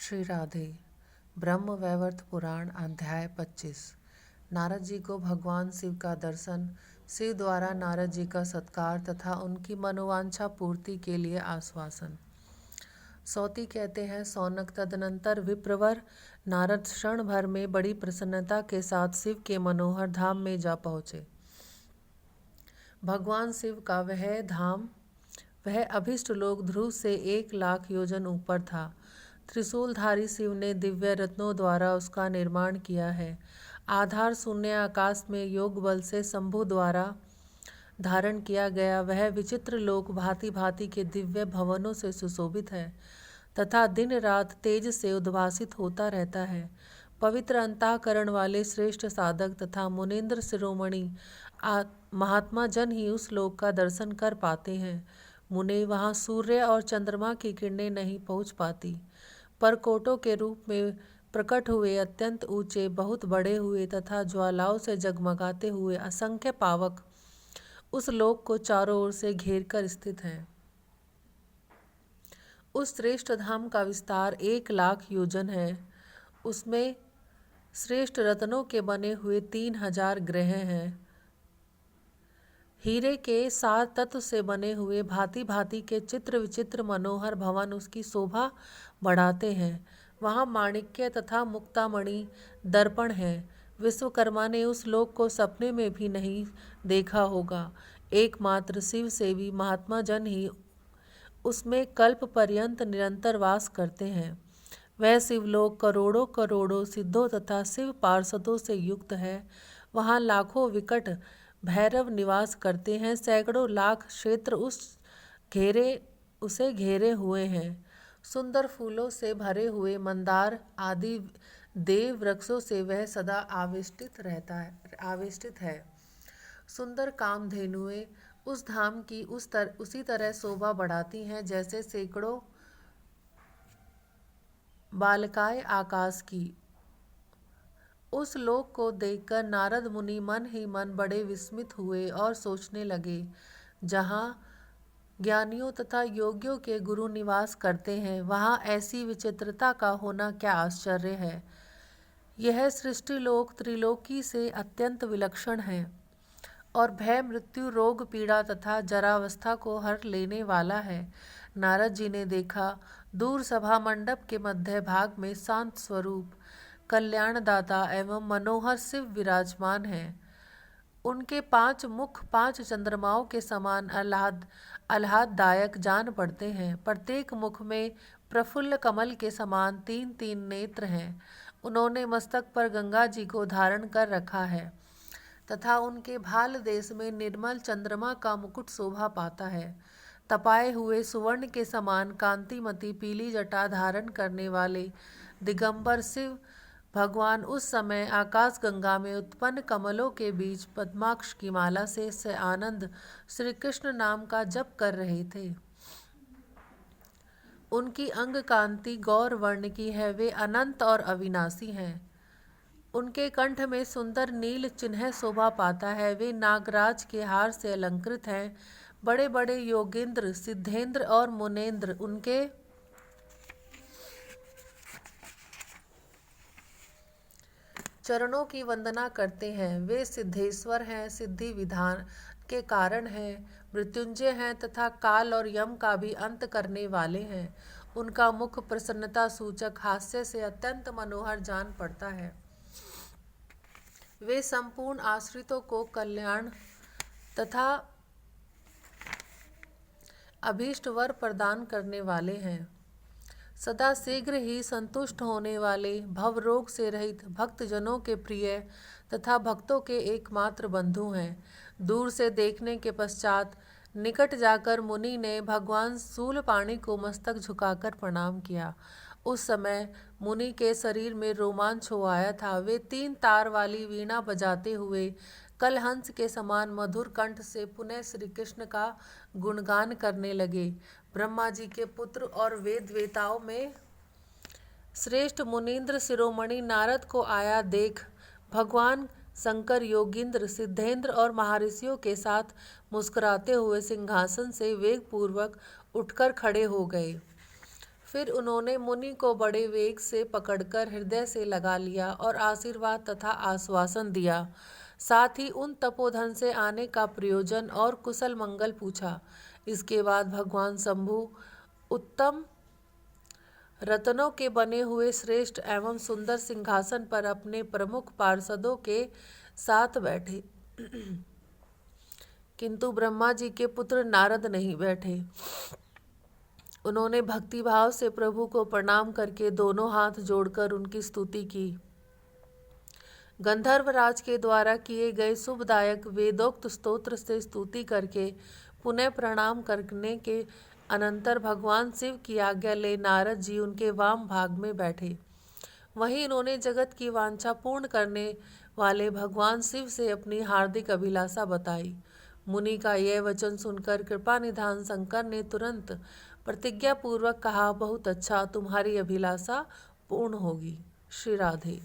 श्री राधे। ब्रह्म वैवर्त पुराण अध्याय 25। नारद जी को भगवान शिव का दर्शन, शिव द्वारा नारद जी का सत्कार तथा उनकी मनोवांछा पूर्ति के लिए आश्वासन। सौती कहते हैं, सौनक तदनंतर विप्रवर नारद क्षण भर में बड़ी प्रसन्नता के साथ शिव के मनोहर धाम में जा पहुँचे। भगवान शिव का वह अभिष्ट लोक ध्रुव से 1,00,000 योजन ऊपर था। त्रिशूलधारी शिव ने दिव्य रत्नों द्वारा उसका निर्माण किया है। आधार शून्य आकाश में योग बल से शंभु द्वारा धारण किया गया वह विचित्र लोक भांति भांति के दिव्य भवनों से सुशोभित है तथा दिन रात तेज से उद्भासित होता रहता है। पवित्र अंतःकरण वाले श्रेष्ठ साधक तथा मुनीन्द्र शिरोमणि महात्मा जन ही उस लोक का दर्शन कर पाते हैं। मुने वहाँ सूर्य और चंद्रमा की किरणें नहीं पहुँच पाती। परकोटों के रूप में प्रकट हुए अत्यंत ऊंचे, बहुत बड़े हुए तथा ज्वालाओं से जगमगाते हुए असंख्य पावक उस लोक को चारों ओर से घेर कर स्थित हैं। उस श्रेष्ठ धाम का विस्तार 1,00,000 योजन है। उसमें श्रेष्ठ रत्नों के बने हुए 3,000 गृह हैं। हीरे के 7 तत्व से बने हुए भांति भांति के चित्र विचित्र मनोहर भवन उसकी शोभा बढ़ाते हैं। वहाँ माणिक्य तथा मुक्तामणि दर्पण है। विश्वकर्मा ने उस लोक को सपने में भी नहीं देखा होगा। एकमात्र शिव सेवी महात्मा जन ही उसमें कल्प पर्यंत निरंतर वास करते हैं। वह शिवलोक करोड़ों करोड़ों सिद्धों तथा शिव पार्षदों से युक्त है। वहाँ लाखों विकट भैरव निवास करते हैं। सैकड़ों लाख क्षेत्र उसे घेरे हुए हैं। सुंदर फूलों से भरे हुए मंदार आदि देव वृक्षों से वह सदा आवेष्टित है। सुंदर कामधेनुएं उस धाम की उसी तरह शोभा बढ़ाती हैं जैसे सैकड़ों बालकाएं आकाश की। उस लोक को देखकर नारद मुनि मन ही मन बड़े विस्मित हुए और सोचने लगे, जहाँ ज्ञानियों तथा योगियों के गुरु निवास करते हैं वहाँ ऐसी विचित्रता का होना क्या आश्चर्य है। यह सृष्टि लोक त्रिलोकी से अत्यंत विलक्षण है और भय मृत्यु रोग पीड़ा तथा जरावस्था को हर लेने वाला है। नारद जी ने देखा, दूर सभा मंडप के मध्य भाग में शांत स्वरूप कल्याणदाता एवं मनोहर शिव विराजमान हैं। उनके 5 मुख 5 चंद्रमाओं के समान आह्लाददायक जान पड़ते हैं। प्रत्येक मुख में प्रफुल्ल कमल के समान 3-3 नेत्र हैं। उन्होंने मस्तक पर गंगा जी को धारण कर रखा है तथा उनके भाल देश में निर्मल चंद्रमा का मुकुट शोभा पाता है। तपाए हुए सुवर्ण के समान कांतिमती पीली जटा धारण करने वाले दिगंबर शिव भगवान उस समय आकाश गंगा में उत्पन्न कमलों के बीच पद्माक्ष की माला से आनंद श्री कृष्ण नाम का जप कर रहे थे। उनकी अंग कांति गौर वर्ण की है। वे अनंत और अविनाशी हैं। उनके कंठ में सुंदर नील चिन्ह शोभा पाता है। वे नागराज के हार से अलंकृत हैं। बड़े बड़े योगेंद्र सिद्धेंद्र और मुनेन्द्र उनके चरणों की वंदना करते हैं। वे सिद्धेश्वर हैं, सिद्धि विधान के कारण हैं, मृत्युंजय हैं तथा काल और यम का भी अंत करने वाले हैं। उनका मुख प्रसन्नता सूचक हास्य से अत्यंत मनोहर जान पड़ता है। वे संपूर्ण आश्रितों को कल्याण तथा अभीष्ट वर प्रदान करने वाले हैं। सदा शीघ्र ही संतुष्ट होने वाले, भव रोग से रहित भक्तजनों के प्रिय तथा भक्तों के एकमात्र बंधु हैं। दूर से देखने के पश्चात निकट जाकर मुनि ने भगवान शूलपाणि को मस्तक झुकाकर प्रणाम किया। उस समय मुनि के शरीर में रोमांच हो आया था। वे 3 तार वाली वीणा बजाते हुए कलहंस के समान मधुर कंठ से पुनः श्री कृष्ण का गुणगान करने लगे। ब्रह्मा जी के पुत्र और वेद वेताओं में श्रेष्ठ मुनीन्द्र शिरोमणि नारद को आया देख भगवान शंकर योगींद्र सिद्धेंद्र और महर्षियों के साथ मुस्कुराते हुए सिंहासन से वेग पूर्वक उठकर खड़े हो गए। फिर उन्होंने मुनि को बड़े वेग से पकड़कर हृदय से लगा लिया और आशीर्वाद तथा आश्वासन दिया। साथ ही उन तपोधन से आने का प्रयोजन और कुशल मंगल पूछा। इसके बाद भगवान शंभु उत्तम रत्नों के बने हुए श्रेष्ठ एवं सुंदर सिंहासन पर अपने प्रमुख पार्षदों के साथ बैठे, किंतु ब्रह्मा जी के पुत्र नारद नहीं बैठे। उन्होंने भक्तिभाव से प्रभु को प्रणाम करके दोनों हाथ जोड़कर उनकी स्तुति की। गंधर्वराज के द्वारा किए गए शुभदायक वेदोक्त स्तोत्र से स्तुति करके पुनः प्रणाम करने के अनंतर भगवान शिव की आज्ञा ले नारद जी उनके वाम भाग में बैठे। वहीं उन्होंने जगत की वांछा पूर्ण करने वाले भगवान शिव से अपनी हार्दिक अभिलाषा बताई। मुनि का यह वचन सुनकर कृपा निधान शंकर ने तुरंत प्रतिज्ञा पूर्वक कहा, बहुत अच्छा, तुम्हारी अभिलाषा पूर्ण होगी। श्री राधे।